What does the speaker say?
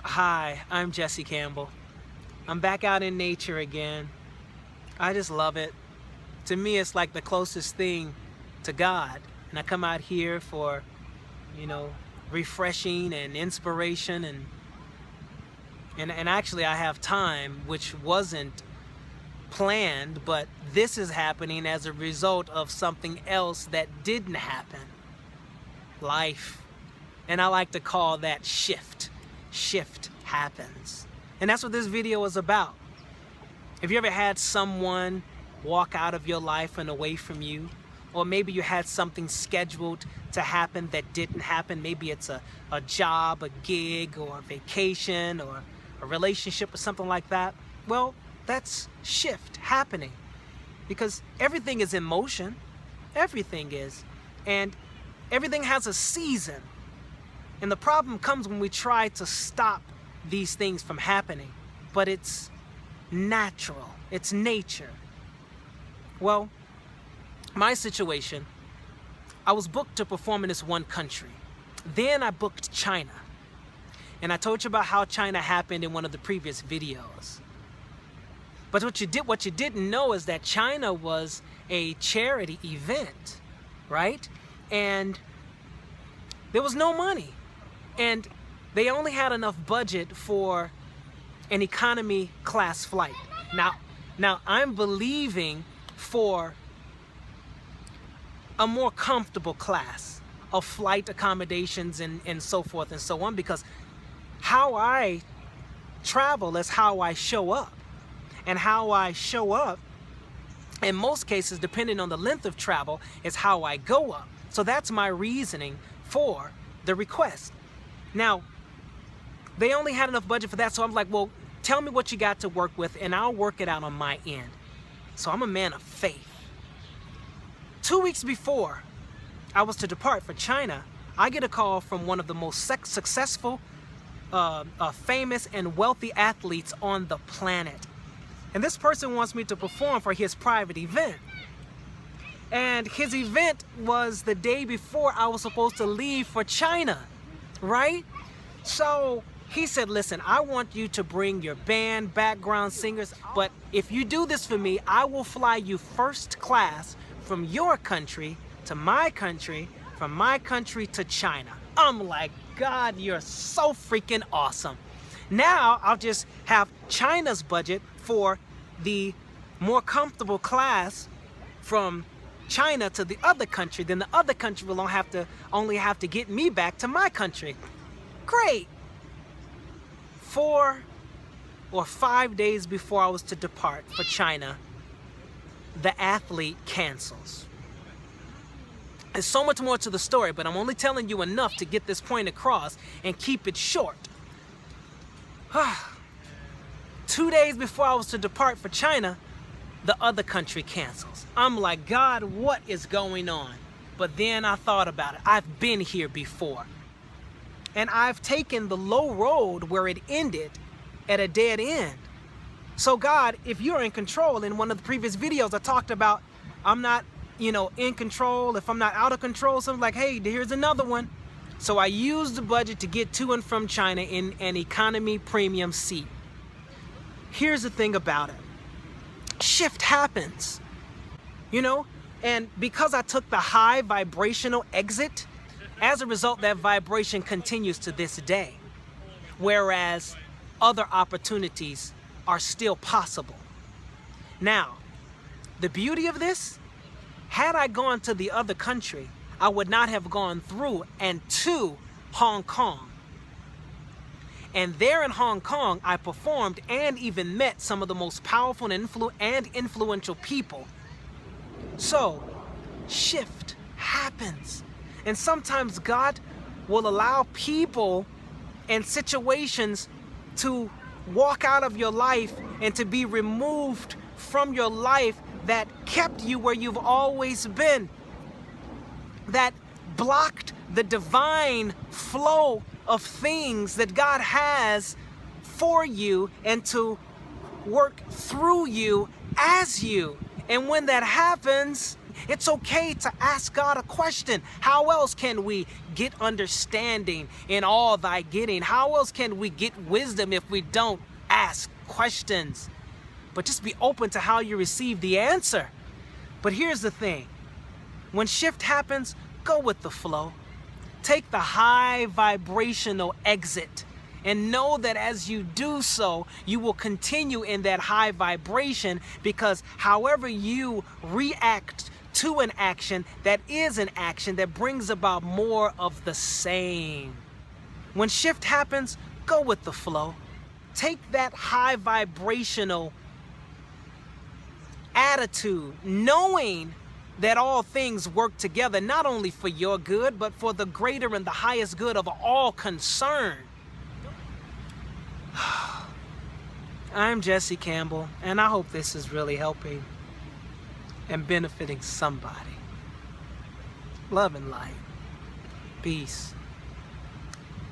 Hi, I'm Jesse Campbell. I'm back out in nature again. I just love it. To me, it's like the closest thing to God. And I come out here for, you know, refreshing and inspiration and actually I have time, which wasn't planned, but this is happening as a result of something else that didn't happen. Life. And I like to call that shift. Shift happens. And that's what this video is about. Have you ever had someone walk out of your life and away from you? Or maybe you had something scheduled to happen that didn't happen. Maybe it's a job, a gig, or a vacation, or a relationship, or something like that. Well, that's shift happening. Because everything is in motion. Everything is. And everything has a season. And the problem comes when we try to stop these things from happening. But it's natural. It's nature. Well, my situation, I was booked to perform in this one country. Then I booked China. And I told you about how China happened in one of the previous videos. But what you didn't know is that China was a charity event, right? And there was no money. And they only had enough budget for an economy class flight. Now I'm believing for a more comfortable class of flight accommodations and so forth and so on, because how I travel is how I show up. And how I show up, in most cases, depending on the length of travel, is how I go up. So that's my reasoning for the request. Now, they only had enough budget for that, so I'm like, well, tell me what you got to work with, and I'll work it out on my end. So I'm a man of faith. 2 weeks before I was to depart for China, I get a call from one of the most successful, famous, and wealthy athletes on the planet. And this person wants me to perform for his private event. And his event was the day before I was supposed to leave for China, right? So he said, listen, I want you to bring your band, background singers, but if you do this for me, I will fly you first class from your country to my country, from my country to China. I'm like, God, you're so freaking awesome. Now I'll just have China's budget for the more comfortable class from China to the other country. Then the other country will only have to get me back to my country. Great. 4 or 5 days before I was to depart for China, the athlete cancels. There's so much more to the story, but I'm only telling you enough to get this point across and keep it short. 2 days before I was to depart for China, the other country cancels. I'm like, God, what is going on? But then I thought about it. I've been here before. And I've taken the low road where it ended at a dead end. So God, if you're in control, in one of the previous videos I talked about, I'm not, in control, if I'm not out of control, so I'm like, hey, here's another one. So I used the budget to get to and from China in an economy premium seat. Here's the thing about it. Shift happens, and because I took the high vibrational exit, as a result, that vibration continues to this day, whereas other opportunities are still possible. Now, the beauty of this, had I gone to the other country, I would not have gone through and to Hong Kong. And there in Hong Kong, I performed and even met some of the most powerful and influential people. So, shift happens. And sometimes God will allow people and situations to walk out of your life and to be removed from your life that kept you where you've always been, that blocked the divine flow of things that God has for you and to work through you as you. And when that happens, It's okay to ask God a question. How else can we get understanding in all thy getting? How else can we get wisdom if we don't ask questions? But just be open to how you receive the answer. But here's the thing. When shift happens, go with the flow. Take the high vibrational exit and know that as you do so, you will continue in that high vibration, because however you react to an action, that is an action that brings about more of the same. When shift happens, go with the flow. Take that high vibrational attitude, knowing that all things work together, not only for your good, but for the greater and the highest good of all concerned. I'm Jesse Campbell, and I hope this is really helping and benefiting somebody. Love and light. Peace.